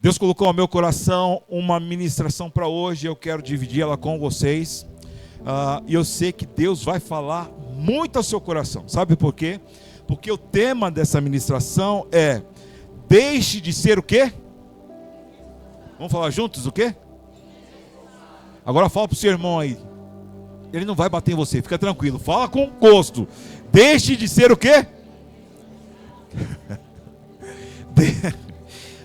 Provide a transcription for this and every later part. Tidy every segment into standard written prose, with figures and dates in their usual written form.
Deus colocou ao meu coração uma ministração para hoje, eu quero dividir ela com vocês. E eu sei que Deus vai falar muito ao seu coração. Sabe por quê? Porque o tema dessa ministração é: deixe de ser o quê? Vamos falar juntos o quê? Agora fala para o seu irmão aí. Ele não vai bater em você, fica tranquilo. Fala com gosto. Deixe de ser o quê?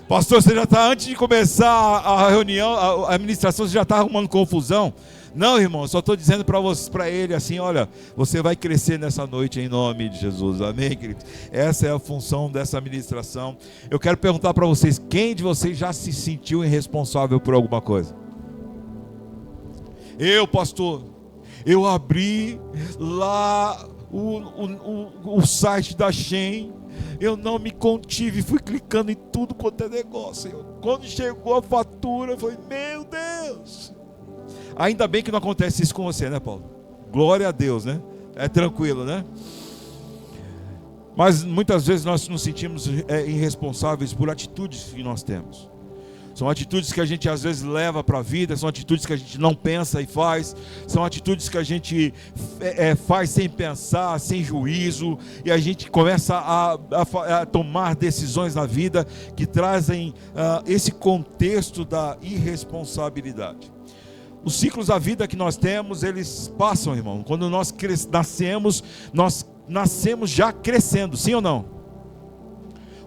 Pastor, você já está, antes de começar a reunião, a administração, você já está arrumando confusão? Não, irmão, eu só estou dizendo para ele assim: olha, você vai crescer nessa noite em nome de Jesus, amém, queridos? Essa é a função dessa administração. Eu quero perguntar para vocês: quem de vocês já se sentiu irresponsável por alguma coisa? Eu, pastor, eu abri lá o site da Shein, eu não me contive, fui clicando em tudo quanto é negócio. Quando chegou a fatura, eu falei: meu Deus! Ainda bem que não acontece isso com você, né, Paulo? Glória a Deus, né? É tranquilo, né? Mas muitas vezes nós nos sentimos irresponsáveis por atitudes que nós temos. São atitudes que a gente às vezes leva para a vida, são atitudes que a gente não pensa e faz, são atitudes que a gente faz sem pensar, sem juízo, e a gente começa a tomar decisões na vida que trazem esse contexto da irresponsabilidade. Os ciclos da vida que nós temos, eles passam, irmão. Quando nós nascemos já crescendo, sim ou não?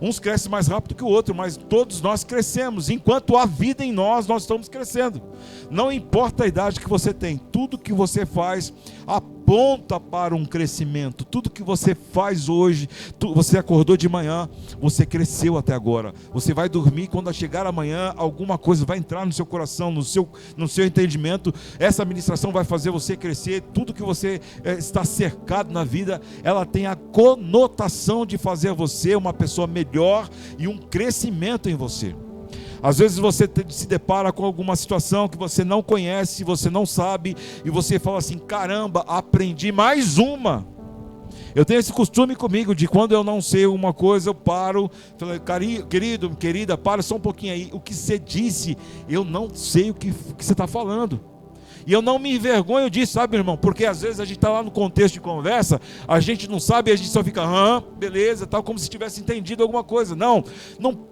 Uns crescem mais rápido que o outro, mas todos nós crescemos. Enquanto há vida em nós, nós estamos crescendo. Não importa a idade que você tem, tudo que você faz aponta para um crescimento. Tudo que você faz hoje, você acordou de manhã, você cresceu até agora. Você vai dormir, quando chegar amanhã, alguma coisa vai entrar no seu coração, no seu entendimento. Essa ministração vai fazer você crescer. Tudo que você está cercado na vida, ela tem a conotação de fazer você uma pessoa melhor e um crescimento em você. Às vezes você se depara com alguma situação que você não conhece, você não sabe, e você fala assim: caramba, aprendi mais uma. Eu tenho esse costume comigo, de quando eu não sei alguma coisa, eu paro, falo: querido, querida, para só um pouquinho aí, o que você disse, eu não sei o que você está falando. E eu não me envergonho disso, sabe, irmão? Porque às vezes a gente está lá no contexto de conversa, a gente não sabe, a gente só fica: beleza, tal, como se tivesse entendido alguma coisa. Não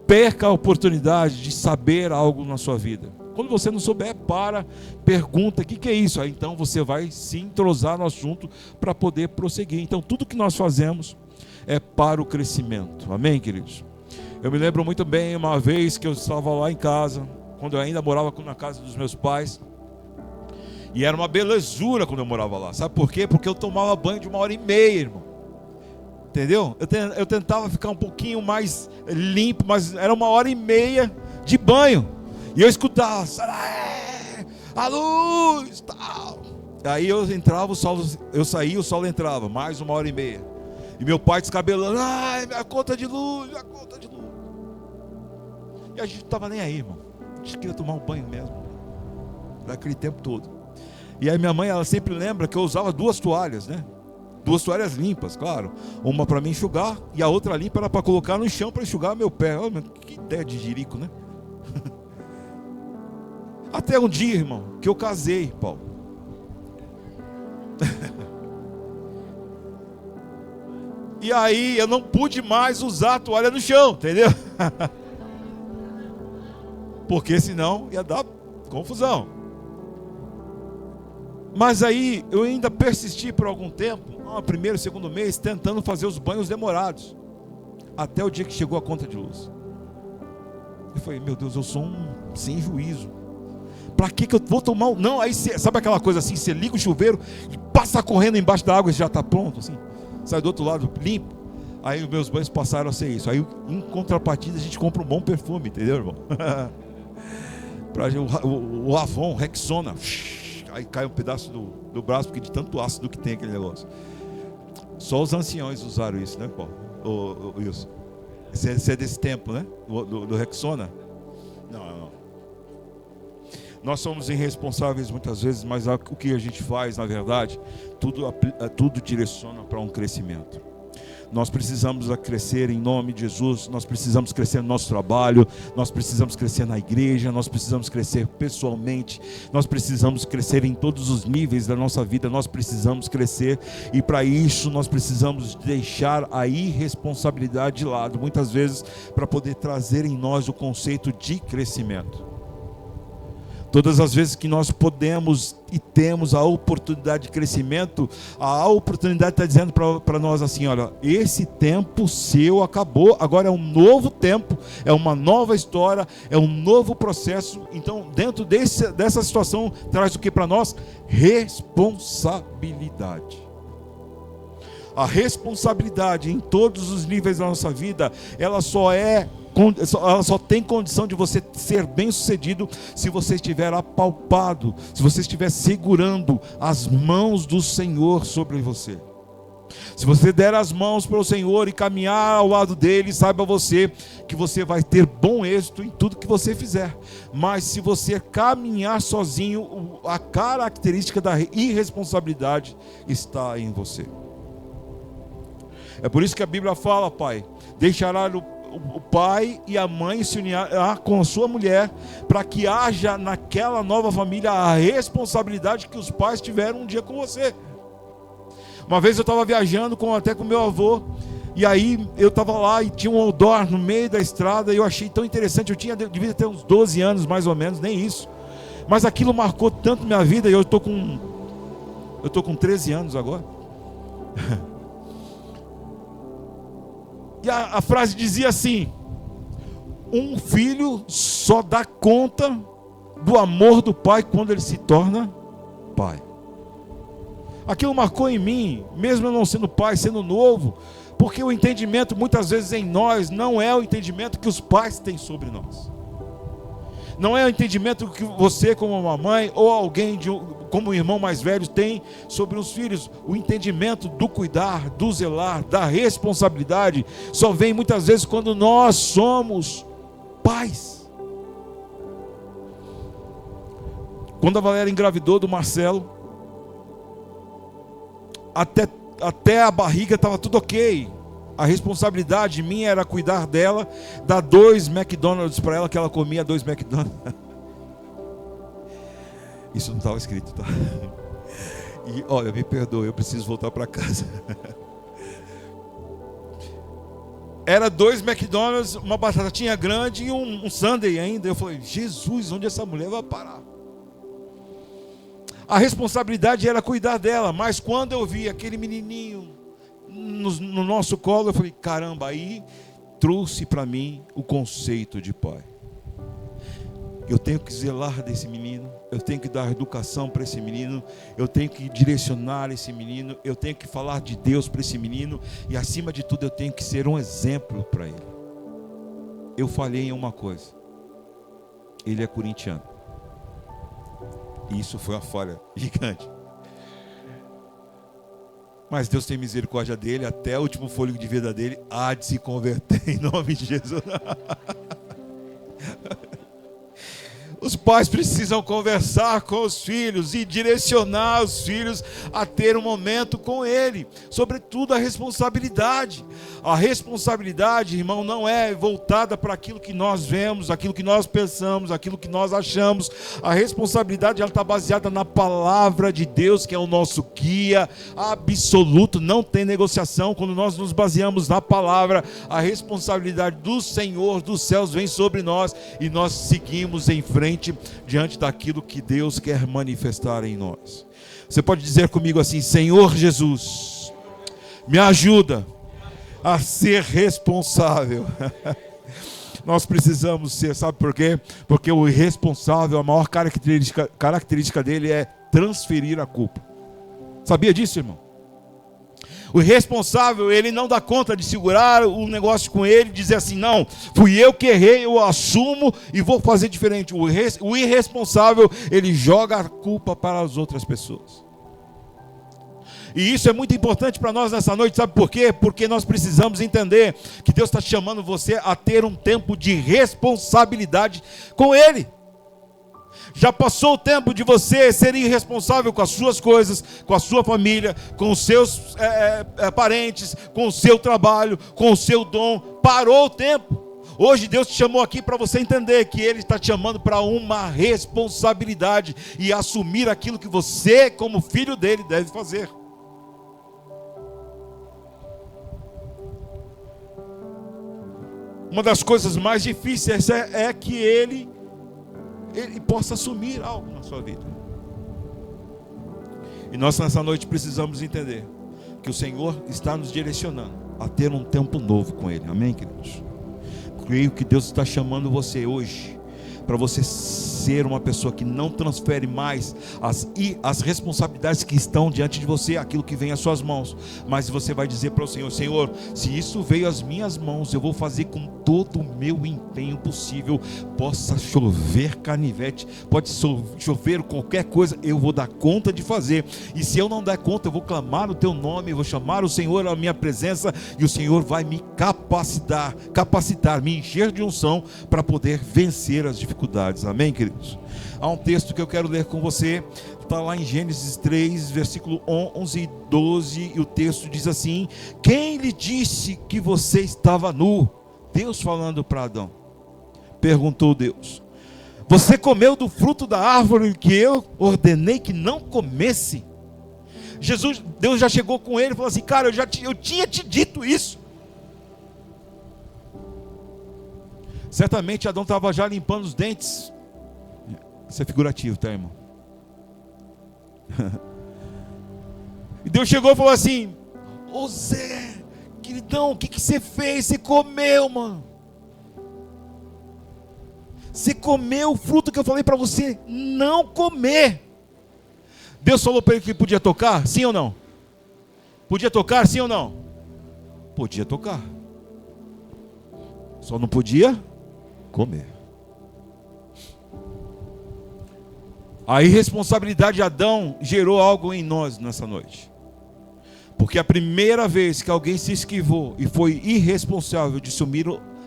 perca a oportunidade de saber algo na sua vida. Quando você não souber, pergunta: o que é isso? Aí então você vai se entrosar no assunto para poder prosseguir. Então tudo que nós fazemos é para o crescimento, amém, queridos? Eu me lembro muito bem uma vez que eu estava lá em casa, quando eu ainda morava na casa dos meus pais. E era uma belezura quando eu morava lá. Sabe por quê? Porque eu tomava banho de 1h30, irmão. Entendeu? Eu tentava ficar um pouquinho mais limpo, mas era 1h30 de banho. E eu escutava: a luz, tal. Aí eu entrava, eu saía, o sol entrava. Mais 1h30. E meu pai descabelando: minha conta de luz, minha conta de luz. E a gente não estava nem aí, irmão. A gente queria tomar um banho mesmo. Daquele tempo todo. E aí minha mãe, ela sempre lembra que eu usava 2 toalhas, né? 2 toalhas limpas, claro. Uma para me enxugar e a outra limpa era para colocar no chão para enxugar meu pé. Oh, que ideia de jirico, né? Até um dia, irmão, que eu casei, Paulo. E aí eu não pude mais usar a toalha no chão, entendeu? Porque senão ia dar confusão. Mas aí eu ainda persisti por algum tempo, primeiro, segundo mês, tentando fazer os banhos demorados, até o dia que chegou a conta de luz. Eu falei: meu Deus, eu sou um sem juízo. Para que eu vou tomar? Não, aí sabe aquela coisa assim, você liga o chuveiro e passa correndo embaixo da água e já está pronto, assim, sai do outro lado limpo. Aí os meus banhos passaram a ser isso. Aí em contrapartida a gente compra um bom perfume, entendeu, irmão? Para o Avon, Rexona. Aí cai um pedaço do braço, porque de tanto ácido que tem aquele negócio. Só os anciões usaram isso, né, Paulo? O Wilson. Você é desse tempo, né? Do Rexona? Não. Nós somos irresponsáveis muitas vezes, mas o que a gente faz, na verdade, tudo direciona para um crescimento. Nós precisamos crescer em nome de Jesus, nós precisamos crescer no nosso trabalho, nós precisamos crescer na igreja, nós precisamos crescer pessoalmente, nós precisamos crescer em todos os níveis da nossa vida, nós precisamos crescer, e para isso nós precisamos deixar a irresponsabilidade de lado, muitas vezes, para poder trazer em nós o conceito de crescimento. Todas as vezes que nós podemos e temos a oportunidade de crescimento, a oportunidade está dizendo para nós assim: olha, esse tempo seu acabou, agora é um novo tempo, é uma nova história, é um novo processo. Então, dentro dessa situação, traz o que para nós? Responsabilidade. A responsabilidade em todos os níveis da nossa vida, ela só tem condição de você ser bem sucedido se você estiver apalpado, se você estiver segurando as mãos do Senhor sobre você. Se você der as mãos para o Senhor e caminhar ao lado dele, saiba você que você vai ter bom êxito em tudo que você fizer. Mas se você caminhar sozinho, a característica da irresponsabilidade está em você. É por isso que a Bíblia fala, pai, deixará o pai e a mãe se unirá com a sua mulher, para que haja naquela nova família a responsabilidade que os pais tiveram um dia com você. Uma vez eu estava viajando até com meu avô, e aí eu estava lá e tinha um outdoor no meio da estrada, e eu achei tão interessante. Devia ter uns 12 anos mais ou menos, nem isso, mas aquilo marcou tanto minha vida. E eu estou com 13 anos agora. E a frase dizia assim: um filho só dá conta do amor do pai quando ele se torna pai. Aquilo marcou em mim, mesmo eu não sendo pai, sendo novo, porque o entendimento muitas vezes em nós não é o entendimento que os pais têm sobre nós. Não é o entendimento que você, como uma mãe, ou alguém como um irmão mais velho, tem sobre os filhos. O entendimento do cuidar, do zelar, da responsabilidade, só vem muitas vezes quando nós somos pais. Quando a Valéria engravidou do Marcelo, até a barriga estava tudo ok. A responsabilidade minha era cuidar dela, dar 2 McDonald's para ela, que ela comia 2 McDonald's. Isso não estava escrito, tá? E olha, me perdoe, eu preciso voltar para casa. Era 2 McDonald's, uma batatinha grande e um sundae ainda. Eu falei: Jesus, onde essa mulher vai parar? A responsabilidade era cuidar dela, mas quando eu vi aquele menininho no nosso colo, eu falei: caramba, aí trouxe para mim o conceito de pai. Eu tenho que zelar desse menino, eu tenho que dar educação para esse menino, eu tenho que direcionar esse menino, eu tenho que falar de Deus para esse menino, e acima de tudo eu tenho que ser um exemplo para ele. Eu falhei em uma coisa: ele é corintiano. Isso foi uma falha gigante. Mas Deus tem misericórdia dele, até o último fôlego de vida dele há de se converter em nome de Jesus. Os pais precisam conversar com os filhos e direcionar os filhos a ter um momento com ele. Sobretudo a responsabilidade. A responsabilidade, irmão, não é voltada para aquilo que nós vemos, aquilo que nós pensamos, aquilo que nós achamos. A responsabilidade, ela está baseada na palavra de Deus, que é o nosso guia absoluto. Não tem negociação. Quando nós nos baseamos na palavra, a responsabilidade do Senhor dos céus vem sobre nós e nós seguimos em frente diante daquilo que Deus quer manifestar em nós. Você pode dizer comigo assim: Senhor Jesus, me ajuda a ser responsável. Nós precisamos ser, sabe por quê? Porque o irresponsável, a maior característica dele é transferir a culpa. Sabia disso, irmão? O irresponsável, ele não dá conta de segurar o negócio com ele e dizer assim: não, fui eu que errei, eu assumo e vou fazer diferente. O irresponsável, ele joga a culpa para as outras pessoas. E isso é muito importante para nós nessa noite, sabe por quê? Porque nós precisamos entender que Deus está chamando você a ter um tempo de responsabilidade com Ele. Já passou o tempo de você ser irresponsável com as suas coisas, com a sua família, com os seus parentes, com o seu trabalho, com o seu dom. Parou o tempo. Hoje Deus te chamou aqui para você entender que Ele está te chamando para uma responsabilidade e assumir aquilo que você, como filho dele, deve fazer. Uma das coisas mais difíceis é que Ele possa assumir algo na sua vida. E nós nessa noite precisamos entender que o Senhor está nos direcionando a ter um tempo novo com Ele. Amém, queridos? Creio que Deus está chamando você hoje para você ser uma pessoa que não transfere mais as responsabilidades que estão diante de você, aquilo que vem às suas mãos, mas você vai dizer para o Senhor: Senhor, se isso veio às minhas mãos, eu vou fazer com todo o meu empenho possível. Possa chover canivete, pode chover qualquer coisa, eu vou dar conta de fazer. E se eu não der conta, eu vou clamar o teu nome, eu vou chamar o Senhor à minha presença, e o Senhor vai me capacitar, me encher de unção para poder vencer as dificuldades. Amém, queridos? Há um texto que eu quero ler com você, está lá em Gênesis 3, versículo 11 e 12, e o texto diz assim: quem lhe disse que você estava nu? Deus falando para Adão. Perguntou Deus: você comeu do fruto da árvore que eu ordenei que não comesse? Deus já chegou com ele e falou assim: cara, eu tinha te dito isso. Certamente Adão estava já limpando os dentes. Isso é figurativo, tá, irmão? E Deus chegou e falou assim: ô Zé, queridão, o que você fez? Você comeu, mano. Você comeu o fruto que eu falei para você não comer. Deus falou para ele que podia tocar, sim ou não? Podia tocar, sim ou não? Podia tocar. Só não podia comer. A irresponsabilidade de Adão gerou algo em nós nessa noite. Porque a primeira vez que alguém se esquivou e foi irresponsável de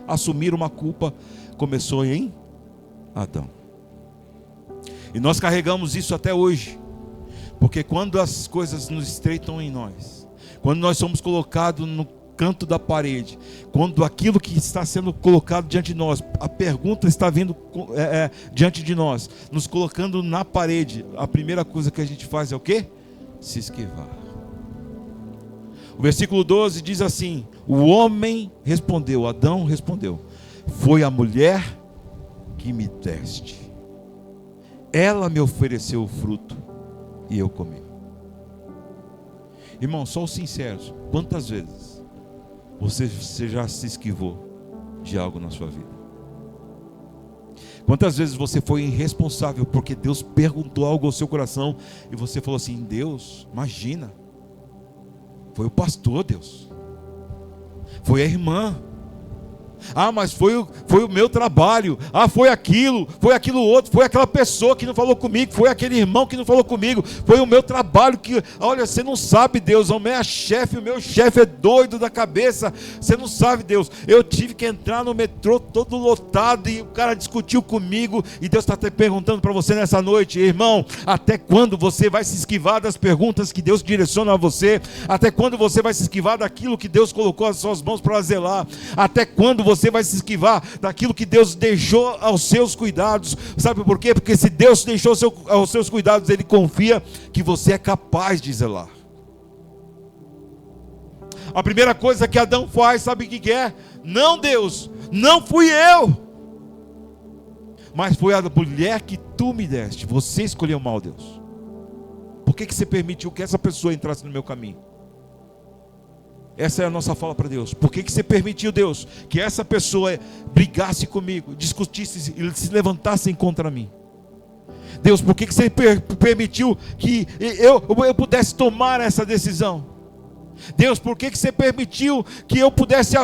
assumir uma culpa, começou em Adão. E nós carregamos isso até hoje. Porque quando as coisas nos estreitam em nós, quando nós somos colocados no canto da parede, quando aquilo que está sendo colocado diante de nós, a pergunta está vindo diante de nós, nos colocando na parede, a primeira coisa que a gente faz é o quê? Se esquivar. O versículo 12 diz assim: o homem respondeu, Adão respondeu: foi a mulher que me deste, ela me ofereceu o fruto e eu comi. Irmão, só os sinceros, quantas vezes você já se esquivou de algo na sua vida? Quantas vezes você foi irresponsável porque Deus perguntou algo ao seu coração e você falou assim: Deus, imagina, foi o pastor, Deus, foi a irmã, mas foi o meu trabalho, foi aquilo outro, foi aquela pessoa que não falou comigo, foi aquele irmão que não falou comigo, foi o meu trabalho que, olha, você não sabe, Deus, o meu chefe é doido da cabeça, você não sabe, Deus, eu tive que entrar no metrô todo lotado e o cara discutiu comigo, e Deus está até perguntando para você nessa noite: irmão, até quando você vai se esquivar das perguntas que Deus direciona a você? Até quando você vai se esquivar daquilo que Deus colocou as suas mãos para zelar? Até quando você vai se esquivar daquilo que Deus deixou aos seus cuidados? Sabe por quê? Porque se Deus deixou aos seus cuidados, Ele confia que você é capaz de zelar. A primeira coisa que Adão faz, sabe o que é? Não, Deus, não fui eu, mas foi a mulher que tu me deste. Você escolheu mal, Deus. Por que você permitiu que essa pessoa entrasse no meu caminho? Essa é a nossa fala para Deus. Por que você permitiu, Deus, que essa pessoa brigasse comigo, discutisse e se levantasse contra mim? Deus, por que você permitiu que eu pudesse tomar essa decisão? Deus, por que você permitiu que eu pudesse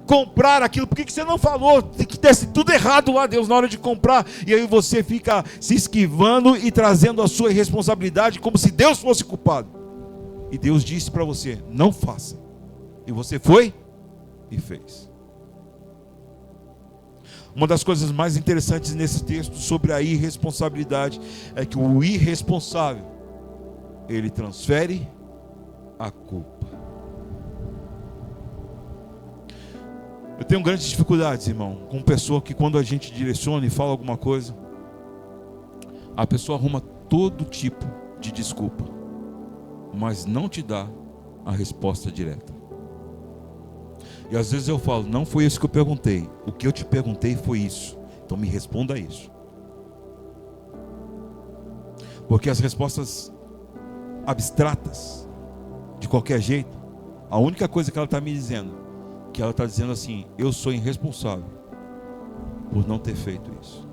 comprar aquilo? Por que você não falou que desse tudo errado lá, Deus, na hora de comprar? E aí você fica se esquivando e trazendo a sua irresponsabilidade como se Deus fosse culpado. E Deus disse para você: não faça. E você foi e fez. Uma das coisas mais interessantes nesse texto sobre a irresponsabilidade é que o irresponsável, ele transfere a culpa. Eu tenho grandes dificuldades, irmão, com pessoa que quando a gente direciona e fala alguma coisa, a pessoa arruma todo tipo de desculpa, mas não te dá a resposta direta. E às vezes eu falo, não foi isso que eu perguntei, o que eu te perguntei foi isso, então me responda isso. Porque as respostas abstratas, de qualquer jeito, a única coisa que ela está me dizendo, que ela está dizendo assim, eu sou irresponsável por não ter feito isso.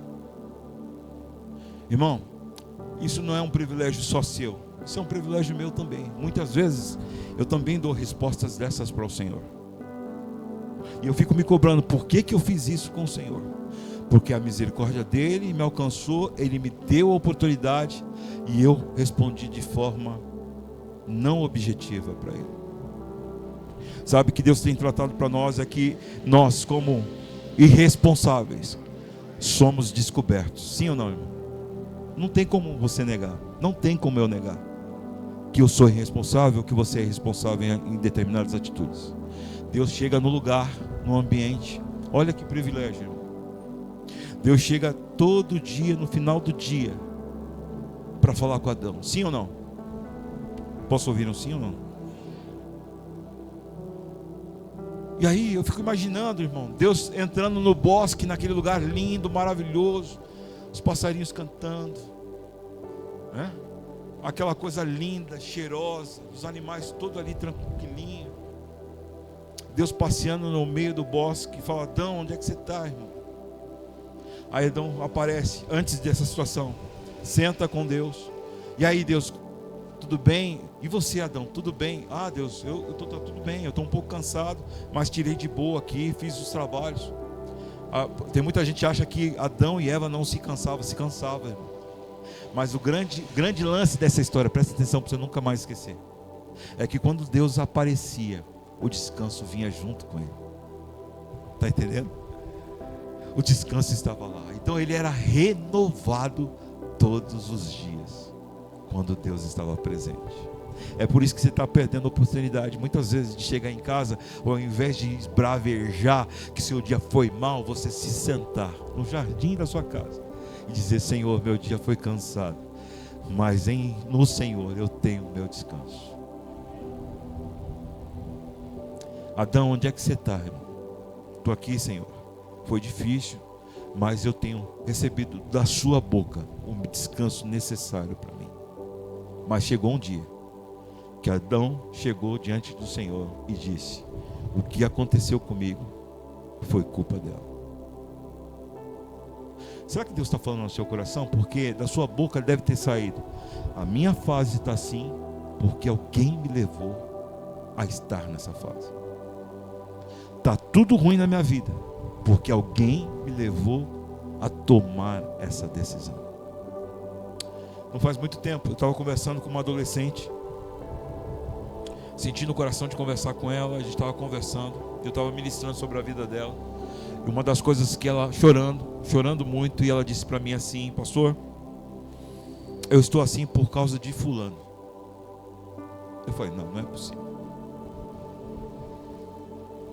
Irmão, isso não é um privilégio só seu, isso é um privilégio meu também. Muitas vezes eu também dou respostas dessas para o Senhor. E eu fico me cobrando, por que eu fiz isso com o Senhor? Porque a misericórdia dele me alcançou, ele me deu a oportunidade e eu respondi de forma não objetiva para ele. Sabe que Deus tem tratado para nós é que nós, como irresponsáveis, somos descobertos. Sim ou não, irmão? Não tem como você negar, não tem como eu negar que eu sou irresponsável, que você é responsável em determinadas atitudes. Deus chega no lugar, no ambiente. Olha que privilégio, irmão. Deus chega todo dia, no final do dia, para falar com Adão. Sim ou não? Posso ouvir um sim ou não? E aí eu fico imaginando, irmão, Deus entrando no bosque, naquele lugar lindo, maravilhoso, os passarinhos cantando, né? Aquela coisa linda, cheirosa, os animais todos ali tranquilinhos. Deus passeando no meio do bosque e fala, Adão, onde é que você está, irmão? Aí Adão aparece, antes dessa situação, senta com Deus. E aí Deus, tudo bem? E você, Adão, tudo bem? Ah, Deus, tá tudo bem, eu estou um pouco cansado, mas tirei de boa aqui, fiz os trabalhos. Tem muita gente que acha que Adão e Eva não se cansavam, irmão. Mas o grande lance dessa história, presta atenção para você nunca mais esquecer, é que quando Deus aparecia, o descanso vinha junto com ele. Está entendendo? O descanso estava lá. Então ele era renovado todos os dias, quando Deus estava presente. É por isso que você está perdendo a oportunidade, muitas vezes, de chegar em casa, ou ao invés de esbravejar que seu dia foi mal, você se sentar no jardim da sua casa e dizer, Senhor, meu dia foi cansado, mas no Senhor eu tenho o meu descanso. Adão, onde é que você está, irmão? Estou aqui, Senhor. Foi difícil, mas eu tenho recebido da sua boca o descanso necessário para mim. Mas chegou um dia que Adão chegou diante do Senhor e disse, o que aconteceu comigo foi culpa dela. Será que Deus está falando no seu coração? Porque da sua boca deve ter saído, a minha fase está assim porque alguém me levou a estar nessa fase. Está tudo ruim na minha vida porque alguém me levou a tomar essa decisão. Não faz muito tempo eu estava conversando com uma adolescente, senti no coração de conversar com ela. A gente estava conversando, eu estava ministrando sobre a vida dela, e uma das coisas que ela, chorando muito, e ela disse para mim assim, pastor, eu estou assim por causa de fulano. Eu falei, não é possível.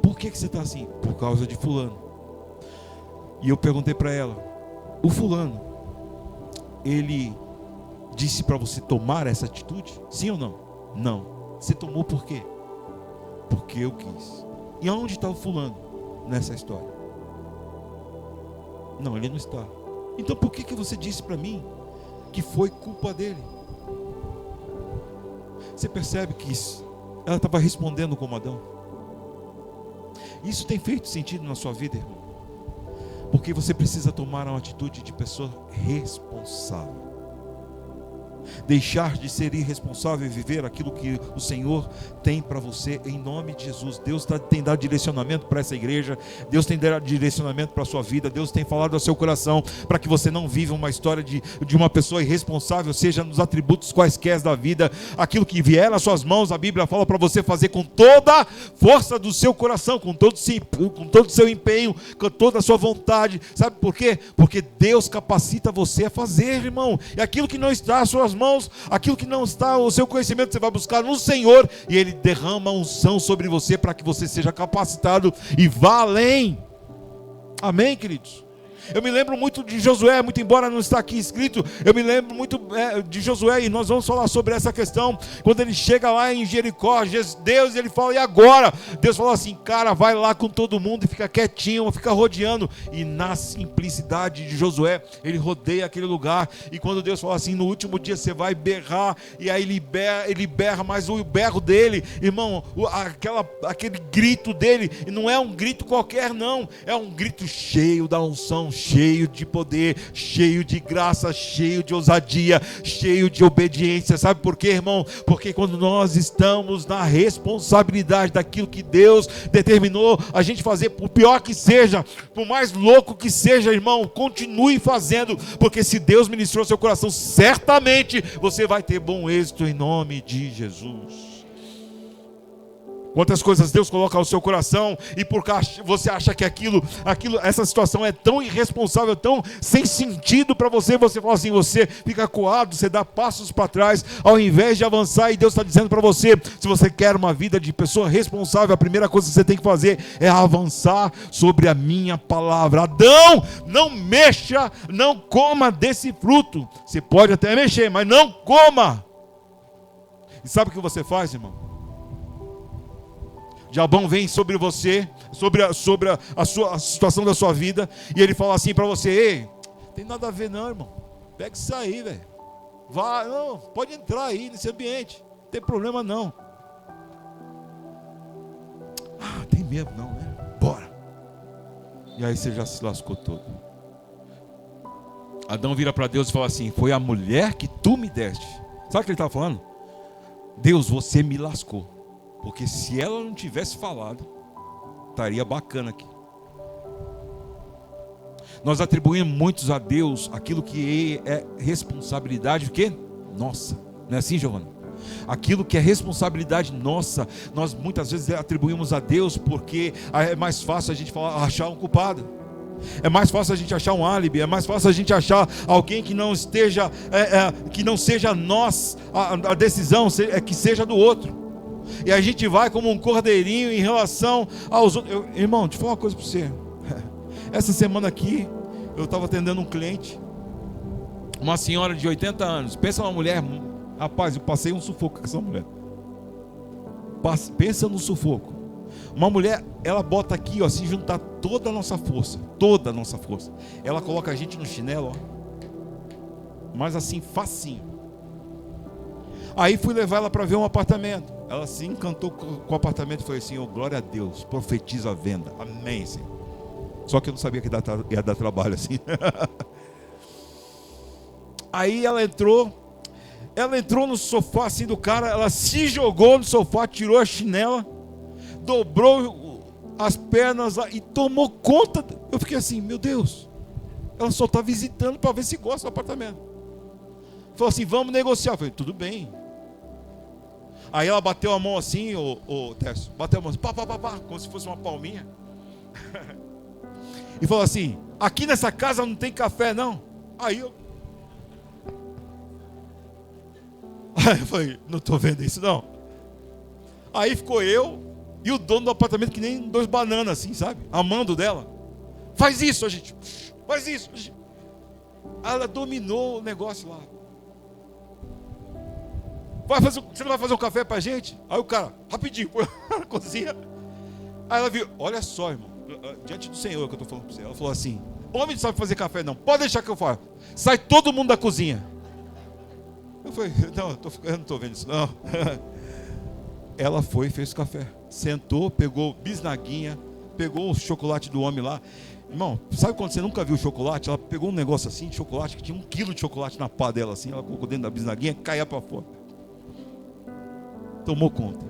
Por que você está assim? Por causa de fulano. E eu perguntei para ela, o fulano, ele disse para você tomar essa atitude? Sim ou não? Não. Você tomou por quê? Porque eu quis. E onde está o fulano nessa história? Não, ele não está. Então por que você disse para mim que foi culpa dele? Você percebe que ela estava respondendo como Adão? Isso tem feito sentido na sua vida, irmão? Porque você precisa tomar uma atitude de pessoa responsável. deixar de ser irresponsável e viver aquilo que o Senhor tem para você, em nome de Jesus. Deus tem dado direcionamento para essa igreja, Deus tem dado direcionamento para a sua vida, Deus tem falado ao seu coração, para que você não viva uma história de uma pessoa irresponsável, seja nos atributos quaisquer da vida. Aquilo que vier nas suas mãos, a Bíblia fala para você fazer com toda a força do seu coração, com todo o seu empenho, com toda a sua vontade. Sabe por quê? Porque Deus capacita você a fazer, irmão. E aquilo que não está às suas mãos, aquilo que não está o seu conhecimento, você vai buscar no Senhor, e Ele derrama unção sobre você para que você seja capacitado e vá além. Amém, queridos? Eu me lembro muito de Josué, muito embora não está aqui escrito, eu me lembro muito de Josué, e nós vamos falar sobre essa questão. Quando ele chega lá em Jericó, Deus, ele fala, e agora? Deus falou assim, cara, vai lá com todo mundo e fica quietinho, fica rodeando. E na simplicidade de Josué, ele rodeia aquele lugar. E quando Deus fala assim, no último dia você vai berrar, e aí ele berra, mas o berro dele, irmão, aquele grito dele, não é um grito qualquer não, é um grito cheio da unção, cheio de poder, cheio de graça, cheio de ousadia, cheio de obediência. Sabe por quê, irmão? Porque quando nós estamos na responsabilidade daquilo que Deus determinou a gente fazer, por pior que seja, por mais louco que seja, irmão, continue fazendo, porque se Deus ministrou seu coração, certamente você vai ter bom êxito em nome de Jesus. Quantas coisas Deus coloca ao seu coração, e porque você acha que essa situação é tão irresponsável, tão sem sentido para você, você fala assim, você fica acuado, você dá passos para trás, ao invés de avançar. E Deus está dizendo para você, se você quer uma vida de pessoa responsável, a primeira coisa que você tem que fazer é avançar sobre a minha palavra. Adão, não mexa, não coma desse fruto. Você pode até mexer, mas não coma. E sabe o que você faz, irmão? Diabão vem sobre você, sobre a situação da sua vida, e ele fala assim para você, ei, tem nada a ver não, irmão, pega isso aí, velho, vá, não, pode entrar aí nesse ambiente, não tem problema não. Tem medo não, né? Bora. E aí você já se lascou todo. Adão vira para Deus e fala assim, foi a mulher que tu me deste. Sabe o que ele estava falando? Deus, você me lascou. Porque se ela não tivesse falado, estaria bacana aqui. Nós atribuímos muitos a Deus aquilo que é responsabilidade, o quê? Nossa. Não é assim, Giovana? Aquilo que é responsabilidade nossa, nós muitas vezes atribuímos a Deus, porque é mais fácil a gente achar um culpado. É mais fácil a gente achar um álibi, é mais fácil a gente achar alguém que não esteja, que não seja nós a decisão, que seja do outro. E a gente vai como um cordeirinho em relação aos outros. Irmão, deixa eu falar uma coisa para você. Essa semana aqui, eu estava atendendo um cliente, uma senhora de 80 anos. Pensa numa mulher, rapaz, eu passei um sufoco com essa mulher. Pensa no sufoco. Uma mulher, ela bota aqui, ó, se juntar toda a nossa força, ela coloca a gente no chinelo, ó, mas assim, facinho. Aí fui levar ela para ver um apartamento. Ela se encantou com o apartamento e foi assim, glória a Deus, profetiza a venda, amém, Senhor. Só que eu não sabia que ia dar trabalho assim. Aí ela entrou no sofá assim do cara, ela se jogou no sofá, tirou a chinela, dobrou as pernas lá e tomou conta. Eu fiquei assim, meu Deus, ela só está visitando para ver se gosta do apartamento. Falou assim, vamos negociar. Eu falei, tudo bem. Aí ela bateu a mão assim, o Tércio, bateu a mão assim, pá, como se fosse uma palminha. E falou assim, aqui nessa casa não tem café não. Aí eu falei, não estou vendo isso não. Aí ficou eu e o dono do apartamento que nem dois bananas assim, sabe? Amando dela. Faz isso, gente. Faz isso. Ela dominou o negócio lá. Você não vai fazer um café pra gente? Aí o cara, rapidinho, foi na cozinha. Aí ela viu, olha só, irmão, diante do Senhor que eu estou falando para você. Ela falou assim, homem não sabe fazer café não, pode deixar que eu faça. Sai todo mundo da cozinha. Eu falei, não, eu não estou vendo isso não. Ela foi e fez o café. Sentou, pegou bisnaguinha, pegou o chocolate do homem lá. Irmão, sabe quando você nunca viu chocolate? Ela pegou um negócio assim de chocolate, que tinha 1 quilo de chocolate na pá dela assim, ela colocou dentro da bisnaguinha e caía para fora. Tomou conta.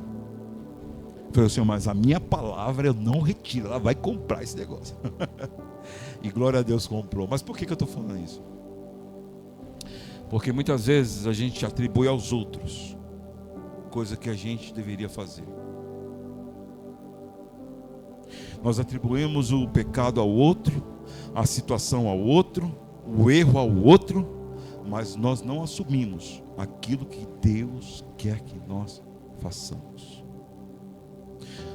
Eu falei assim, mas a minha palavra eu não retiro, ela vai comprar esse negócio. E glória a Deus comprou. Mas por que eu estou falando isso? Porque muitas vezes a gente atribui aos outros coisa que a gente deveria fazer. Nós atribuímos o pecado ao outro, a situação ao outro, o erro ao outro, mas nós não assumimos aquilo que Deus quer que nós façamos.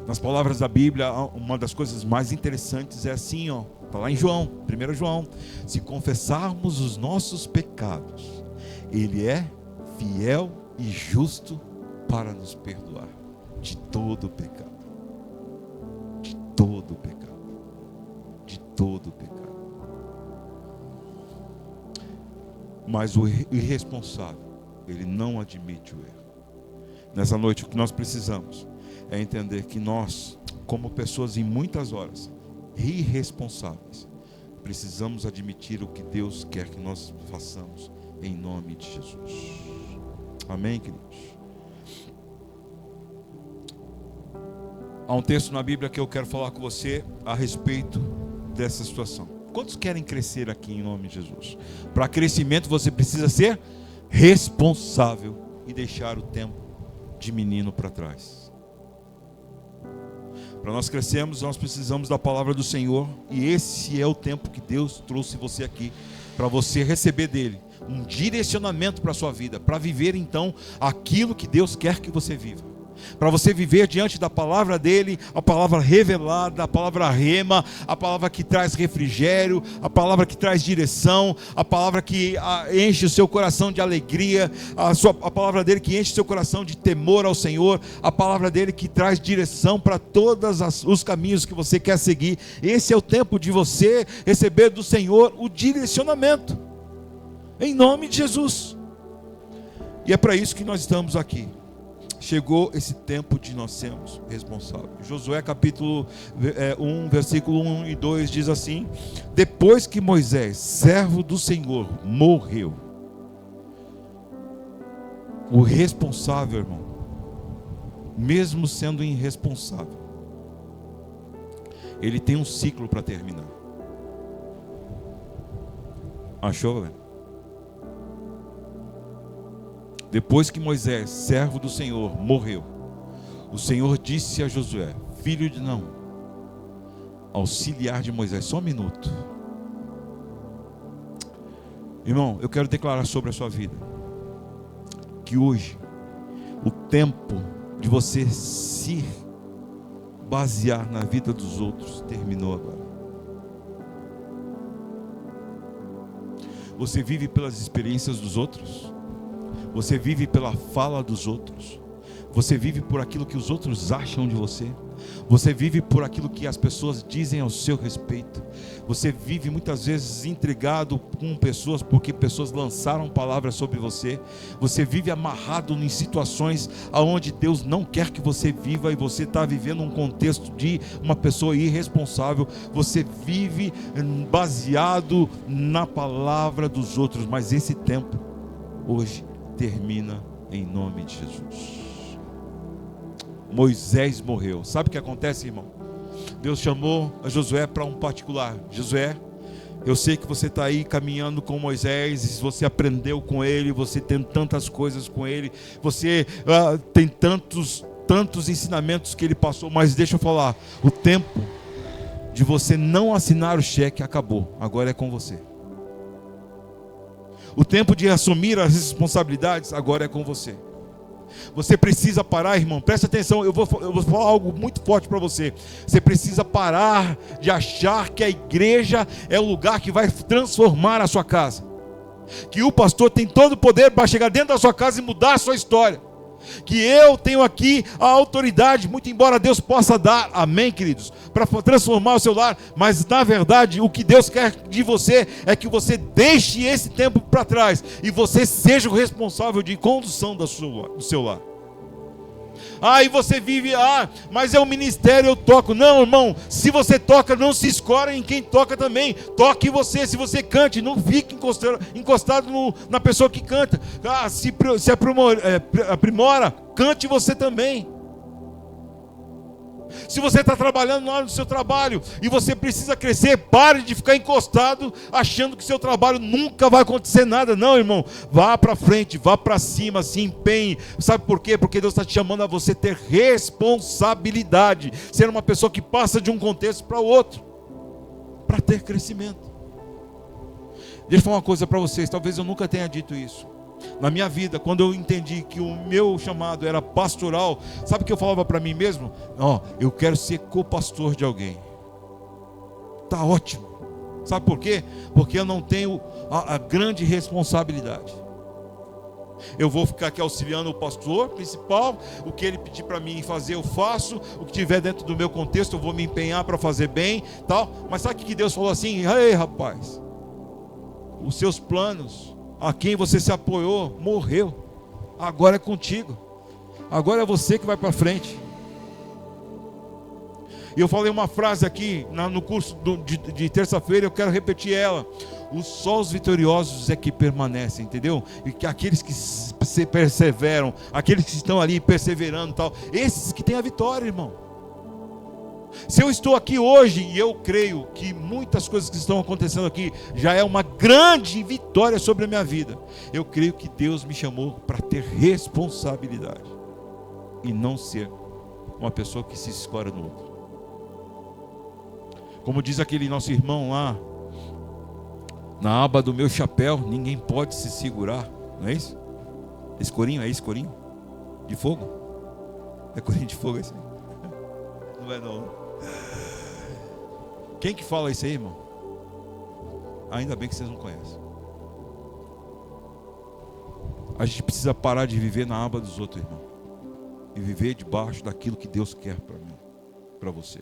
Nas palavras da Bíblia, uma das coisas mais interessantes é assim, está lá em João, 1 João: se confessarmos os nossos pecados, Ele é fiel e justo para nos perdoar de todo o pecado. De todo o pecado. De todo o pecado. Mas o irresponsável, ele não admite o erro. Nessa noite, o que nós precisamos é entender que nós, como pessoas em muitas horas irresponsáveis, precisamos admitir o que Deus quer que nós façamos em nome de Jesus. Amém, queridos? Há um texto na Bíblia que eu quero falar com você a respeito dessa situação. Quantos querem crescer aqui em nome de Jesus? Para crescimento você precisa ser responsável e deixar o tempo de menino para trás. Para nós crescermos, nós precisamos da palavra do Senhor, e esse é o tempo que Deus trouxe você aqui, para você receber dele um direcionamento para a sua vida, para viver então aquilo que Deus quer que você viva. Para você viver diante da palavra dele, a palavra revelada, a palavra rema, a palavra que traz refrigério, a palavra que traz direção, a palavra que enche o seu coração de alegria, a palavra dele que enche o seu coração de temor ao Senhor, a palavra dele que traz direção para todos os caminhos que você quer seguir. Esse é o tempo de você receber do Senhor o direcionamento, em nome de Jesus. E é para isso que nós estamos aqui. Chegou esse tempo de nós sermos responsáveis. Josué capítulo 1, versículo 1 e 2 diz assim: depois que Moisés, servo do Senhor, morreu, o responsável, irmão, mesmo sendo irresponsável, ele tem um ciclo para terminar. Achou, velho? Depois que Moisés, servo do Senhor, morreu, o Senhor disse a Josué, filho de Num, auxiliar de Moisés, só um minuto. Irmão, eu quero declarar sobre a sua vida que hoje o tempo de você se basear na vida dos outros terminou agora. Você vive pelas experiências dos outros? Você vive pela fala dos outros? Você vive por aquilo que os outros acham de você? Você vive por aquilo que as pessoas dizem ao seu respeito? Você vive muitas vezes intrigado com pessoas porque pessoas lançaram palavras sobre você? Você vive amarrado em situações onde Deus não quer que você viva, e você está vivendo um contexto de uma pessoa irresponsável. Você vive baseado na palavra dos outros, mas esse tempo hoje termina em nome de Jesus. Moisés morreu. Sabe o que acontece, irmão? Deus chamou a Josué para um particular. Josué, eu sei que você está aí caminhando com Moisés, você aprendeu com ele, você tem tantas coisas com ele, você tem tantos ensinamentos que ele passou, mas deixa eu falar, o tempo de você não assinar o cheque acabou, agora é com você. O tempo de assumir as responsabilidades agora é com você. Você precisa parar, irmão, presta atenção, eu vou falar algo muito forte para você. Você precisa parar de achar que a igreja é o lugar que vai transformar a sua casa, que o pastor tem todo o poder para chegar dentro da sua casa e mudar a sua história, que eu tenho aqui a autoridade, muito embora Deus possa dar, amém, queridos, para transformar o seu lar, mas na verdade o que Deus quer de você é que você deixe esse tempo para trás e você seja o responsável de condução do seu lar. E você vive, mas é um ministério, eu toco. Não, irmão, se você toca, não se escora em quem toca também. Toque você, se você cante, não fique encostado na pessoa que canta. Se aprimora, cante você também. Se você está trabalhando lá no seu trabalho e você precisa crescer, pare de ficar encostado achando que seu trabalho nunca vai acontecer nada. Não, irmão, vá para frente, vá para cima, se empenhe. Sabe por quê? Porque Deus está te chamando a você ter responsabilidade, ser uma pessoa que passa de um contexto para o outro, para ter crescimento. Deixa eu falar uma coisa para vocês, talvez eu nunca tenha dito isso. Na minha vida, quando eu entendi que o meu chamado era pastoral, sabe o que eu falava para mim mesmo? Eu quero ser co-pastor de alguém. Tá ótimo. Sabe por quê? Porque eu não tenho a grande responsabilidade. Eu vou ficar aqui auxiliando o pastor principal, o que ele pedir para mim fazer eu faço, o que tiver dentro do meu contexto eu vou me empenhar para fazer bem, tal. Mas sabe o que Deus falou assim? Ei, rapaz, os seus planos, a quem você se apoiou, morreu. Agora é contigo. Agora é você que vai para frente. E eu falei uma frase aqui no curso de terça-feira, eu quero repetir ela. Só os vitoriosos é que permanecem, entendeu? E que aqueles que se perseveram, aqueles que estão ali perseverando, tal, esses que têm a vitória, irmão. Se eu estou aqui hoje, e eu creio que muitas coisas que estão acontecendo aqui já é uma grande vitória sobre a minha vida, eu creio que Deus me chamou para ter responsabilidade e não ser uma pessoa que se escora no outro. Como diz aquele nosso irmão lá, na aba do meu chapéu ninguém pode se segurar, não é isso? Esse corinho, é esse corinho? De fogo? É corinho de fogo esse? Não é não. Quem que fala isso aí, irmão? Ainda bem que vocês não conhecem. A gente precisa parar de viver na aba dos outros, irmão, e viver debaixo daquilo que Deus quer para mim, para você.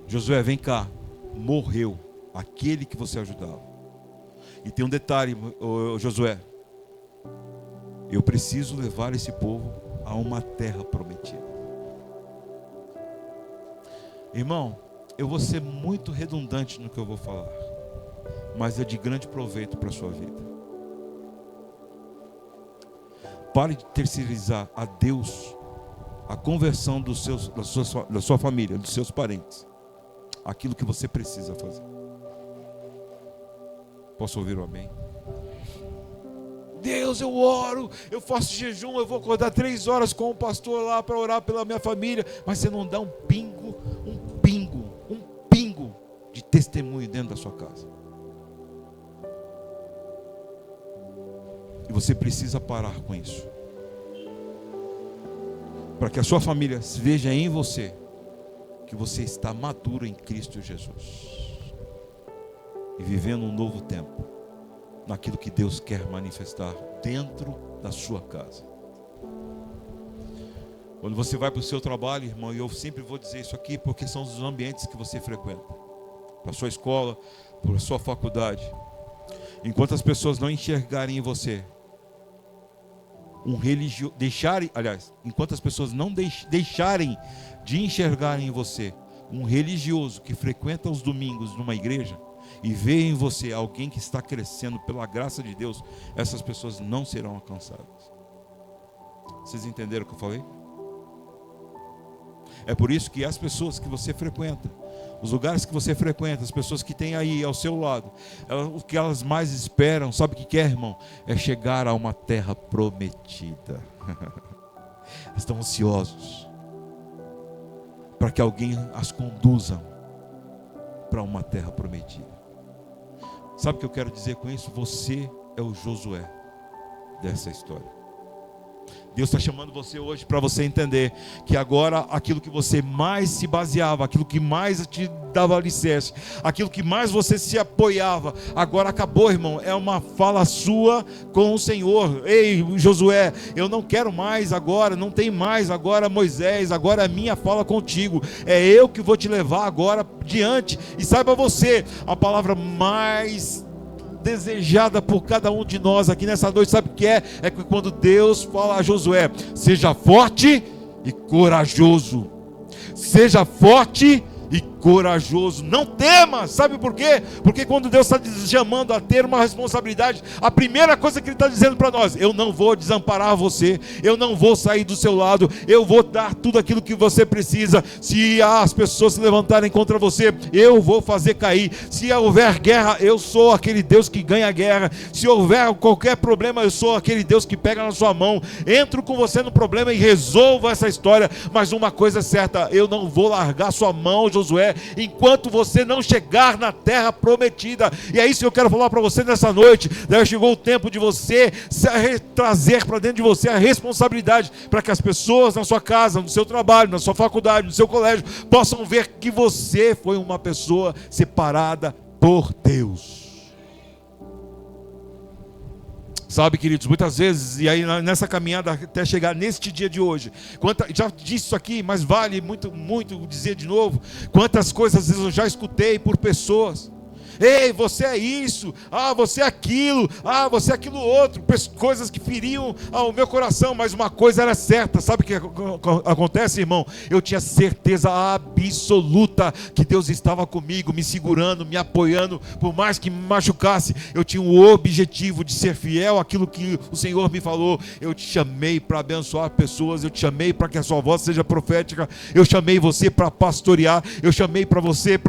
Josué, vem cá. Morreu aquele que você ajudava. E tem um detalhe, Josué, eu preciso levar esse povo a uma terra prometida. Irmão, eu vou ser muito redundante no que eu vou falar, mas é de grande proveito para a sua vida. Pare de terceirizar a Deus a conversão da sua família, dos seus parentes, aquilo que você precisa fazer. Posso ouvir um amém? Deus, eu oro, eu faço jejum, eu vou acordar 3 horas com o pastor lá para orar pela minha família, mas você não dá um pingo de testemunho dentro da sua casa. E você precisa parar com isso, para que a sua família veja em você que você está maduro em Cristo Jesus e vivendo um novo tempo naquilo que Deus quer manifestar dentro da sua casa. Quando você vai para o seu trabalho, irmão, e eu sempre vou dizer isso aqui porque são os ambientes que você frequenta, para a sua escola, para a sua faculdade. Enquanto as pessoas não enxergarem em você enquanto as pessoas não deixarem de enxergar em você um religioso que frequenta os domingos numa igreja e vê em você alguém que está crescendo pela graça de Deus, essas pessoas não serão alcançadas. Vocês entenderam o que eu falei? É por isso que as pessoas que você frequenta, os lugares que você frequenta, as pessoas que têm aí ao seu lado, o que elas mais esperam, sabe o que quer, irmão? É chegar a uma terra prometida. Estão ansiosos para que alguém as conduza para uma terra prometida. Sabe o que eu quero dizer com isso? Você é o Josué dessa história. Deus está chamando você hoje para você entender que agora aquilo que você mais se baseava, aquilo que mais te dava alicerce, aquilo que mais você se apoiava, agora acabou, irmão. É uma fala sua com o Senhor. Ei, Josué, eu não quero mais agora, não tem mais agora Moisés, agora é minha fala contigo. É eu que vou te levar agora diante. E saiba você, a palavra mais desejada por cada um de nós aqui nessa noite, sabe o que é? É que quando Deus fala a Josué: seja forte e corajoso. Seja forte e corajoso, não tema. Sabe por quê? Porque quando Deus está nos chamando a ter uma responsabilidade, a primeira coisa que Ele está dizendo para nós: eu não vou desamparar você, eu não vou sair do seu lado, eu vou dar tudo aquilo que você precisa. Se as pessoas se levantarem contra você, eu vou fazer cair. Se houver guerra, eu sou aquele Deus que ganha a guerra. Se houver qualquer problema, eu sou aquele Deus que pega na sua mão, entro com você no problema e resolvo essa história. Mas uma coisa é certa: eu não vou largar sua mão, Josué, enquanto você não chegar na terra prometida. E é isso que eu quero falar para você nessa noite. Chegou o tempo de você trazer para dentro de você a responsabilidade, para que as pessoas na sua casa, no seu trabalho, na sua faculdade, no seu colégio, possam ver que você foi uma pessoa separada por Deus. Sabe, queridos, muitas vezes, e aí nessa caminhada até chegar neste dia de hoje, já disse isso aqui, mas vale muito, muito dizer de novo, quantas coisas eu já escutei por pessoas: ei, você é isso, você é aquilo, você é aquilo outro, coisas que feriam o meu coração. Mas uma coisa era certa, sabe o que acontece, irmão? Eu tinha certeza absoluta que Deus estava comigo, me segurando, me apoiando, por mais que me machucasse. Eu tinha o objetivo de ser fiel àquilo que o Senhor me falou. Eu te chamei para abençoar pessoas, eu te chamei para que a sua voz seja profética, eu chamei você para pastorear, eu chamei para você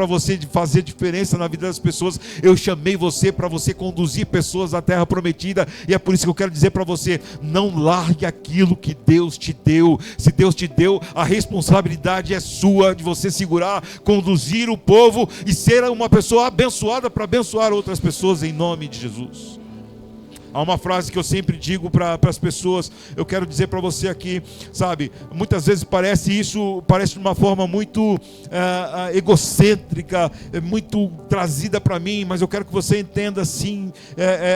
fazer diferença na vida das pessoas. Eu chamei você para você conduzir pessoas à terra prometida. E é por isso que eu quero dizer para você: não largue aquilo que Deus te deu. Se Deus te deu, a responsabilidade é sua, de você segurar, conduzir o povo e ser uma pessoa abençoada para abençoar outras pessoas, em nome de Jesus. Há uma frase que eu sempre digo para as pessoas, eu quero dizer para você aqui, sabe, muitas vezes parece de uma forma muito egocêntrica, muito trazida para mim, mas eu quero que você entenda assim.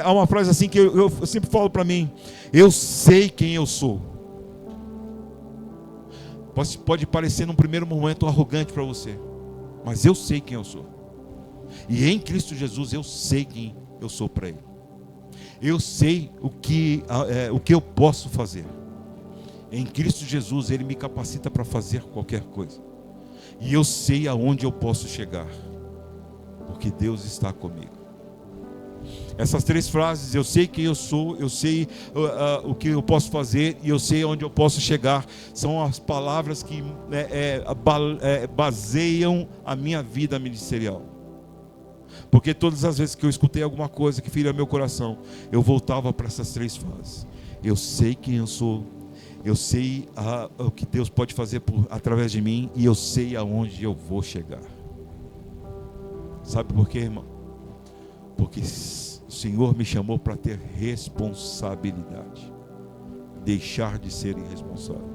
Há uma frase assim que eu sempre falo para mim: eu sei quem eu sou. Pode parecer num primeiro momento arrogante para você, mas eu sei quem eu sou. E em Cristo Jesus eu sei quem eu sou para Ele. Eu sei o que eu posso fazer. Em Cristo Jesus Ele me capacita para fazer qualquer coisa. E eu sei aonde eu posso chegar, porque Deus está comigo. Essas três frases: eu sei quem eu sou, eu sei o que eu posso fazer e eu sei aonde eu posso chegar, são as palavras que baseiam a minha vida ministerial. Porque todas as vezes que eu escutei alguma coisa que feriu meu coração, eu voltava para essas três frases: eu sei quem eu sou, eu sei o que Deus pode fazer através de mim, e eu sei aonde eu vou chegar. Sabe por quê, irmão? Porque o Senhor me chamou para ter responsabilidade, deixar de ser irresponsável.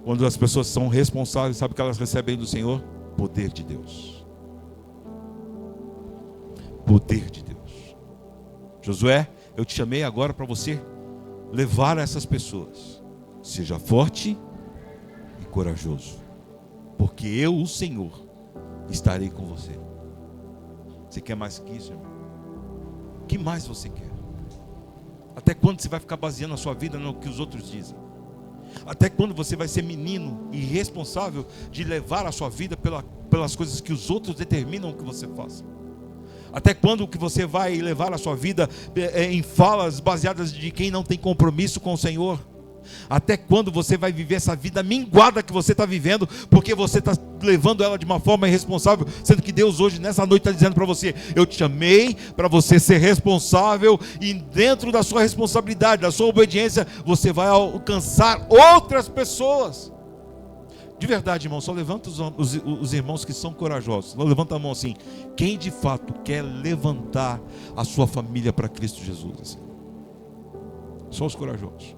Quando as pessoas são responsáveis, sabe o que elas recebem do Senhor? Poder de Deus. Poder de Deus. Josué, eu te chamei agora para você levar essas pessoas: seja forte e corajoso, porque eu, o Senhor, estarei com você. Você quer mais que isso, irmão? O que mais você quer? Até quando você vai ficar baseando a sua vida no que os outros dizem? Até quando você vai ser menino e responsável de levar a sua vida pelas coisas que os outros determinam que você faça? Até quando que você vai levar a sua vida em falas baseadas de quem não tem compromisso com o Senhor? Até quando você vai viver essa vida minguada que você está vivendo, porque você está levando ela de uma forma irresponsável, sendo que Deus hoje, nessa noite, está dizendo para você: eu te chamei para você ser responsável, e dentro da sua responsabilidade, da sua obediência, você vai alcançar outras pessoas. De verdade, irmão, só levanta os irmãos que são corajosos. Só levanta a mão assim: quem de fato quer levantar a sua família para Cristo Jesus? Assim. Só os corajosos.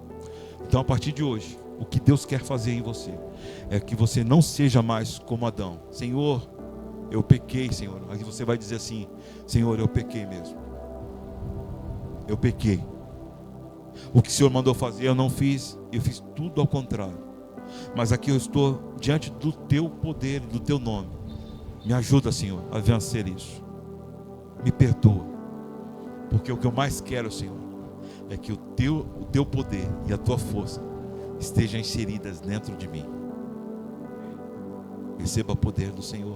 Então, a partir de hoje, o que Deus quer fazer em você é que você não seja mais como Adão. Senhor, eu pequei, Senhor. Aí você vai dizer assim: Senhor, eu pequei mesmo. Eu pequei. O que o Senhor mandou fazer eu não fiz. Eu fiz tudo ao contrário. Mas aqui eu estou diante do teu poder, do teu nome. Me ajuda, Senhor, a vencer isso. Me perdoa. Porque o que eu mais quero, Senhor, é que o teu poder e a tua força estejam inseridas dentro de mim. Receba poder do Senhor,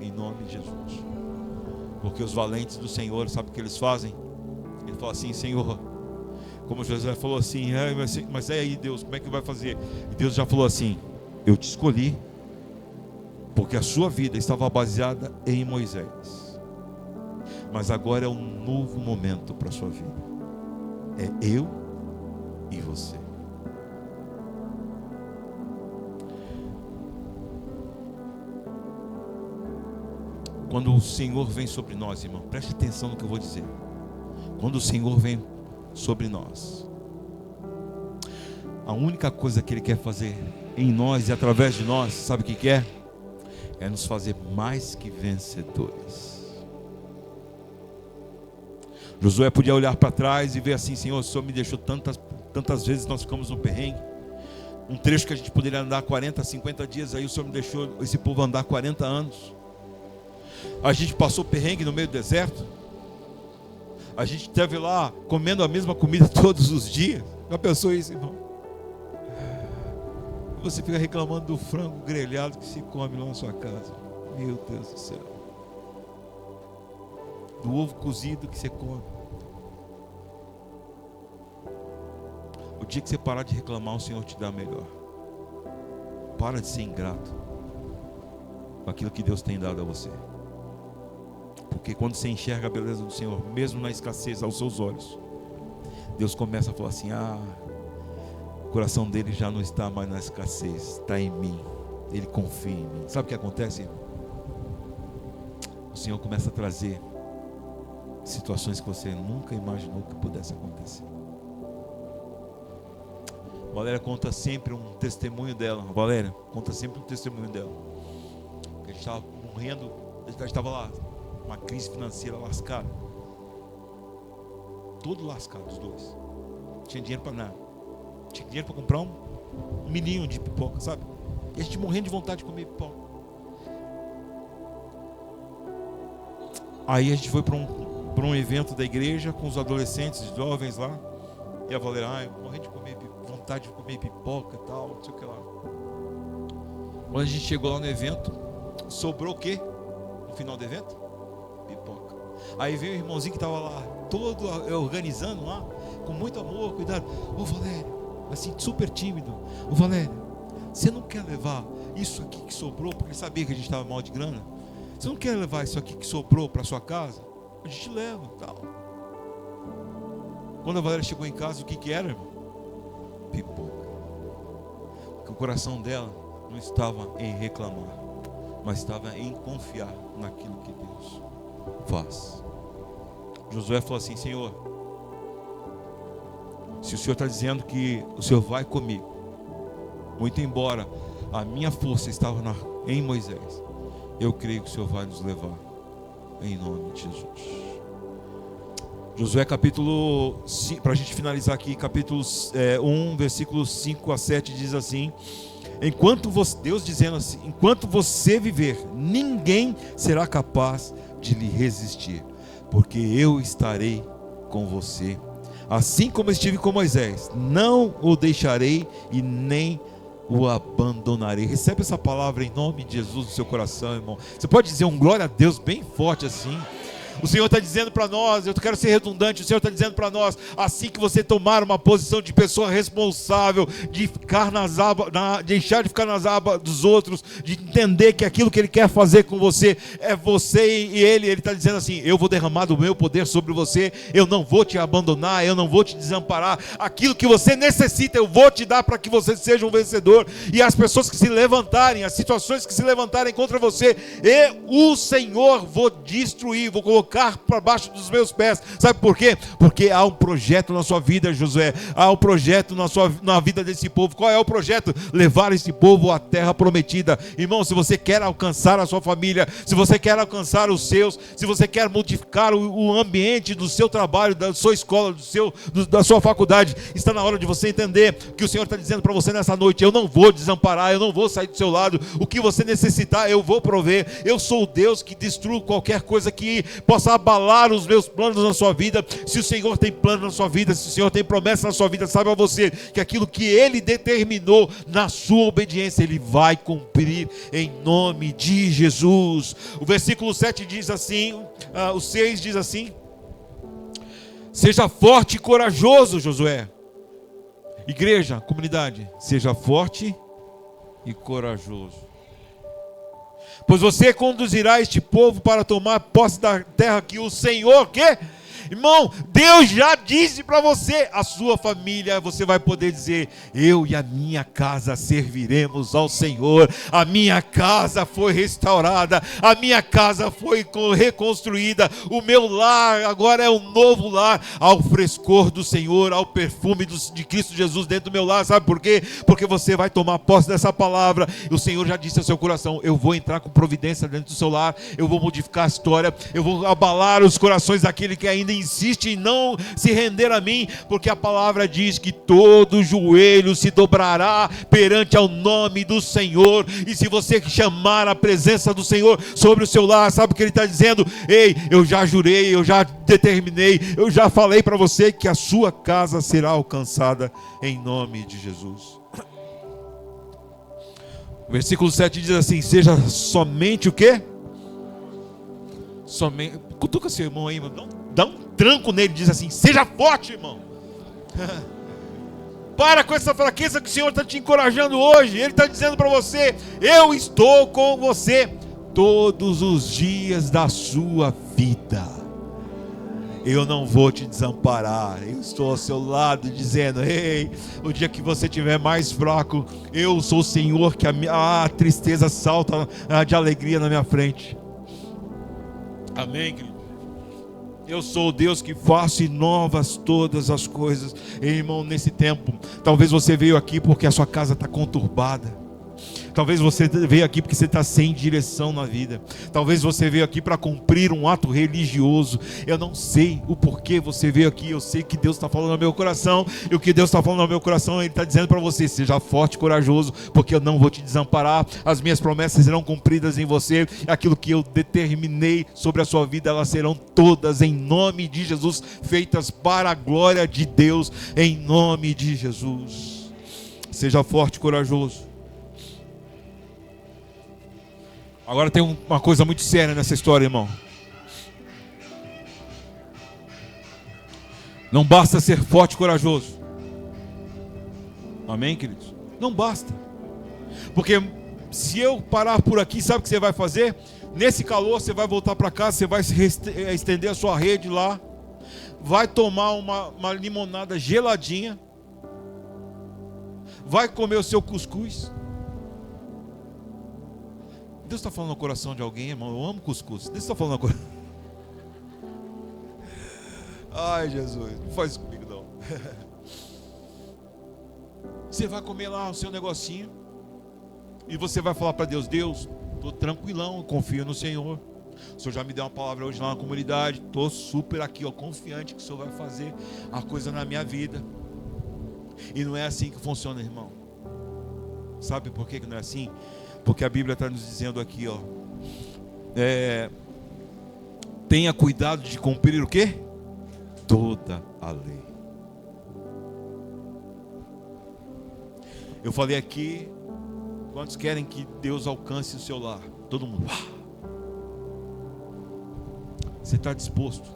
em nome de Jesus. Porque os valentes do Senhor, sabe o que eles fazem? Ele fala assim: Senhor, como Josué falou assim, mas é aí, Deus, como é que vai fazer? E Deus já falou assim: eu te escolhi, porque a sua vida estava baseada em Moisés, mas agora é um novo momento para a sua vida. É eu e você. Quando o Senhor vem sobre nós, irmão, preste atenção no que eu vou dizer. Quando o Senhor vem sobre nós, a única coisa que Ele quer fazer em nós e através de nós, sabe o que é? É nos fazer mais que vencedores. Josué podia olhar para trás e ver assim: Senhor, o Senhor me deixou tantas vezes nós ficamos no perrengue. Um trecho que a gente poderia andar 40, 50 dias, aí o Senhor me deixou esse povo andar 40 anos. A gente passou perrengue no meio do deserto. A gente esteve lá comendo a mesma comida todos os dias. Já pensou isso, irmão? Você fica reclamando do frango grelhado que se come lá na sua casa. Meu Deus do céu. Do ovo cozido que você come. O dia que você parar de reclamar, o Senhor te dá melhor. Para de ser ingrato com aquilo que Deus tem dado a você. Porque quando você enxerga a beleza do Senhor, mesmo na escassez aos seus olhos, Deus começa a falar assim: o coração dele já não está mais na escassez, está em mim, ele confia em mim. Sabe o que acontece? O Senhor começa a trazer situações que você nunca imaginou que pudesse acontecer. Valéria conta sempre um testemunho dela. Valéria conta sempre um testemunho dela. A gente estava morrendo, a gente estava lá, uma crise financeira lascada. Todo lascado, os dois. Não tinha dinheiro para nada. Tinha dinheiro para comprar um milinho de pipoca, sabe? E a gente morrendo de vontade de comer pipoca. Aí a gente foi para um evento da igreja com os adolescentes, jovens lá. E a Valéria, morrendo de comer vontade de comer pipoca e tal, não sei o que lá. Quando a gente chegou lá no evento, sobrou o quê? No final do evento? Pipoca. Aí veio o irmãozinho que estava lá, todo organizando lá, com muito amor, cuidado. Ô Valéria, assim, super tímido. Ô Valéria, você não quer levar isso aqui que sobrou, porque ele sabia que a gente estava mal de grana? Você não quer levar isso aqui que sobrou para sua casa? A gente leva, tal. Quando a Valéria chegou em casa, o que era, irmão? Pipoca. Porque o coração dela não estava em reclamar, mas estava em confiar naquilo que Deus faz. Josué falou assim: Senhor, se o Senhor está dizendo que o Senhor vai comigo, muito embora a minha força estava em Moisés, eu creio que o Senhor vai nos levar, em nome de Jesus. Josué capítulo 5, para a gente finalizar aqui, capítulo 1, versículos 5 a 7 diz assim: Deus dizendo assim: enquanto você viver, ninguém será capaz de lhe resistir, porque eu estarei com você, assim como estive com Moisés, não o deixarei e nem o abandonarei. Recebe essa palavra em nome de Jesus no seu coração, irmão. Você pode dizer um glória a Deus bem forte assim? O Senhor está dizendo para nós, eu quero ser redundante, o Senhor está dizendo para nós, assim que você tomar uma posição de pessoa responsável, de ficar deixar de ficar nas abas dos outros, de entender que aquilo que Ele quer fazer com você é você e Ele está dizendo assim: eu vou derramar do meu poder sobre você, eu não vou te abandonar, eu não vou te desamparar, aquilo que você necessita eu vou te dar para que você seja um vencedor. E as pessoas que se levantarem, as situações que se levantarem contra você, o Senhor vou destruir, vou colocar para baixo dos meus pés. Sabe por quê? Porque há um projeto na sua vida, Josué. Há um projeto na vida desse povo. Qual é o projeto? Levar esse povo à terra prometida. Irmão, se você quer alcançar a sua família, se você quer alcançar os seus, se você quer modificar o ambiente do seu trabalho, da sua escola, da sua faculdade, está na hora de você entender que o Senhor está dizendo para você nessa noite: eu não vou desamparar, eu não vou sair do seu lado, o que você necessitar eu vou prover. Eu sou o Deus que destruo qualquer coisa que possa possa abalar os meus planos na sua vida. Se o Senhor tem plano na sua vida, se o Senhor tem promessa na sua vida, saiba você que aquilo que Ele determinou na sua obediência, Ele vai cumprir em nome de Jesus. O versículo 7 diz assim, o 6 diz assim: seja forte e corajoso, Josué. Igreja, comunidade, seja forte e corajoso, pois você conduzirá este povo para tomar posse da terra que o Senhor, quê? Irmão, Deus já disse para você, a sua família, você vai poder dizer: eu e a minha casa serviremos ao Senhor. A minha casa foi restaurada, a minha casa foi reconstruída, o meu lar agora é um novo lar, ao frescor do Senhor, ao perfume de Cristo Jesus dentro do meu lar. Sabe por quê? Porque você vai tomar posse dessa palavra. O Senhor já disse ao seu coração: eu vou entrar com providência dentro do seu lar, eu vou modificar a história, eu vou abalar os corações daquele que ainda insiste em não se render a mim, porque a palavra diz que todo joelho se dobrará perante ao nome do Senhor. E se você chamar a presença do Senhor sobre o seu lar, sabe o que Ele está dizendo? Ei, eu já jurei, eu já determinei, eu já falei para você que a sua casa será alcançada em nome de Jesus. O versículo 7 diz assim: seja somente o quê? Somente, cutuca seu irmão aí, mano. Dá um tranco nele, diz assim: seja forte, irmão. Para com essa fraqueza que o Senhor está te encorajando hoje. Ele está dizendo para você: eu estou com você todos os dias da sua vida. Eu não vou te desamparar. Eu estou ao seu lado dizendo: ei, o dia que você estiver mais fraco, eu sou o Senhor que a tristeza salta de alegria na minha frente. Amém, querido? Eu sou o Deus que faço novas todas as coisas. Irmão, nesse tempo, talvez você veio aqui porque a sua casa está conturbada. Talvez você veio aqui porque você está sem direção na vida. Talvez você veio aqui para cumprir um ato religioso. Eu não sei o porquê você veio aqui. Eu sei que Deus está falando ao meu coração. E o que Deus está falando ao meu coração, Ele está dizendo para você: seja forte e corajoso, porque eu não vou te desamparar. As minhas promessas serão cumpridas em você. Aquilo que eu determinei sobre a sua vida, elas serão todas em nome de Jesus, feitas para a glória de Deus, em nome de Jesus. Seja forte e corajoso. Agora tem uma coisa muito séria nessa história, irmão. Não basta ser forte e corajoso. Amém, queridos? Não basta. Porque se eu parar por aqui, sabe o que você vai fazer? Nesse calor você vai voltar para casa, você vai estender a sua rede lá, vai tomar uma limonada geladinha, vai comer o seu cuscuz. Deus está falando no coração de alguém, irmão. Eu amo cuscuz. Deus está falando no coração. Ai, Jesus, não faz isso comigo não. Você vai comer lá o seu negocinho e você vai falar para Deus: Deus, estou tranquilão, eu confio no Senhor. O Senhor já me deu uma palavra hoje lá na comunidade. Estou super aqui, ó, confiante que o Senhor vai fazer a coisa na minha vida. E não é assim que funciona, irmão. Sabe por que não é assim? Porque a Bíblia está nos dizendo aqui, ó, tenha cuidado de cumprir o quê? Toda a lei. Eu falei aqui, quantos querem que Deus alcance o seu lar? Todo mundo. Você está disposto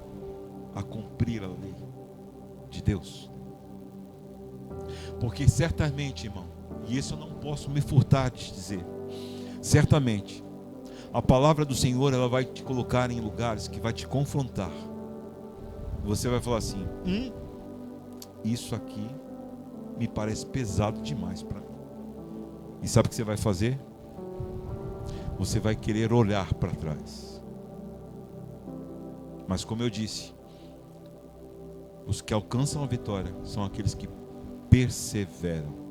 a cumprir a lei de Deus? Porque certamente, irmão, e isso eu não posso me furtar de dizer, certamente a palavra do Senhor, ela vai te colocar em lugares que vai te confrontar. Você vai falar assim: isso aqui me parece pesado demais para mim. E sabe o que você vai fazer? Você vai querer olhar para trás. Mas como eu disse, os que alcançam a vitória são aqueles que perseveram.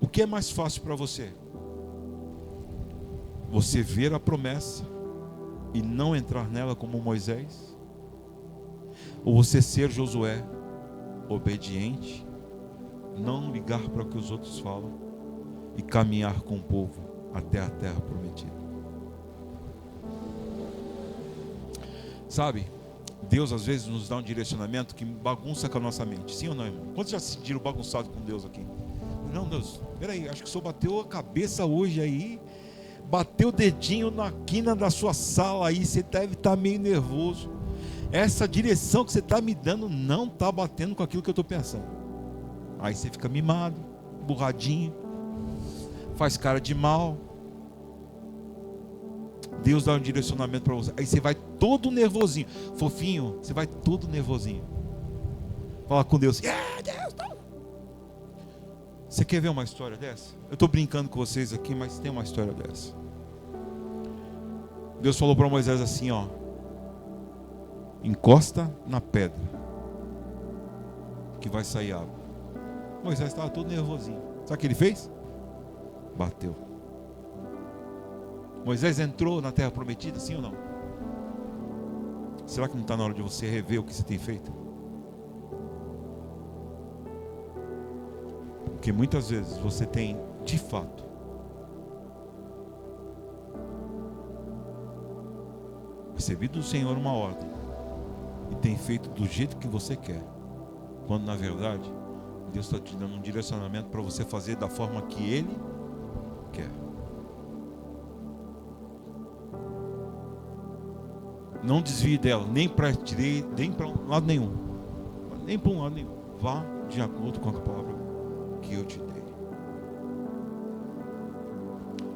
O que é mais fácil para você? Você ver a promessa e não entrar nela como Moisés? Ou você ser Josué, obediente, não ligar para o que os outros falam e caminhar com o povo até a terra prometida? Sabe, Deus às vezes nos dá um direcionamento que bagunça com a nossa mente. Sim ou não, irmão? Quantos já se sentiram bagunçado com Deus aqui? Não, Deus, peraí, acho que o senhor bateu a cabeça hoje aí, bateu o dedinho na quina da sua sala aí, você deve estar meio nervoso. Essa direção que você está me dando não está batendo com aquilo que eu estou pensando. Aí você fica mimado, burradinho, faz cara de mal. Deus dá um direcionamento para você. Aí você vai todo nervosinho, fofinho, você vai todo nervosinho. Fala com Deus. Deus, não. Você quer ver uma história dessa? Eu estou brincando com vocês aqui, mas tem uma história dessa. Deus falou para Moisés assim, ó: encosta na pedra, que vai sair água. Moisés estava todo nervosinho. Sabe o que ele fez? Bateu. Moisés entrou na terra prometida, sim ou não? Será que não está na hora de você rever o que você tem feito? Porque muitas vezes você tem, de fato, recebido do Senhor uma ordem e tem feito do jeito que você quer, quando na verdade Deus está te dando um direcionamento para você fazer da forma que Ele quer. Não desvie dela, nem para a direita, nem para um lado nenhum, nem para um lado nenhum. Vá de acordo com a palavra que eu te dei.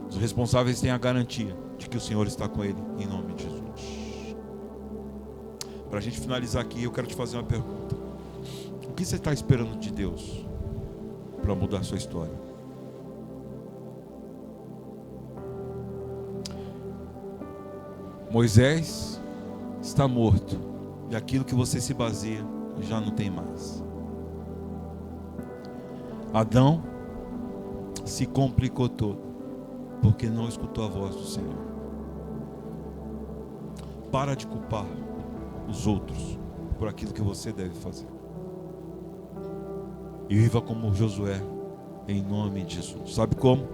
Os responsáveis têm a garantia de que o Senhor está com ele, em nome de Jesus. Para a gente finalizar aqui, eu quero te fazer uma pergunta: o que você está esperando de Deus para mudar a sua história? Moisés está morto, e aquilo que você se baseia já não tem mais. Adão se complicou todo, porque não escutou a voz do Senhor. Para de culpar os outros por aquilo que você deve fazer, e viva como Josué, em nome de Jesus. Sabe como?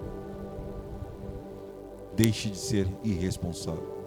Deixe de ser irresponsável.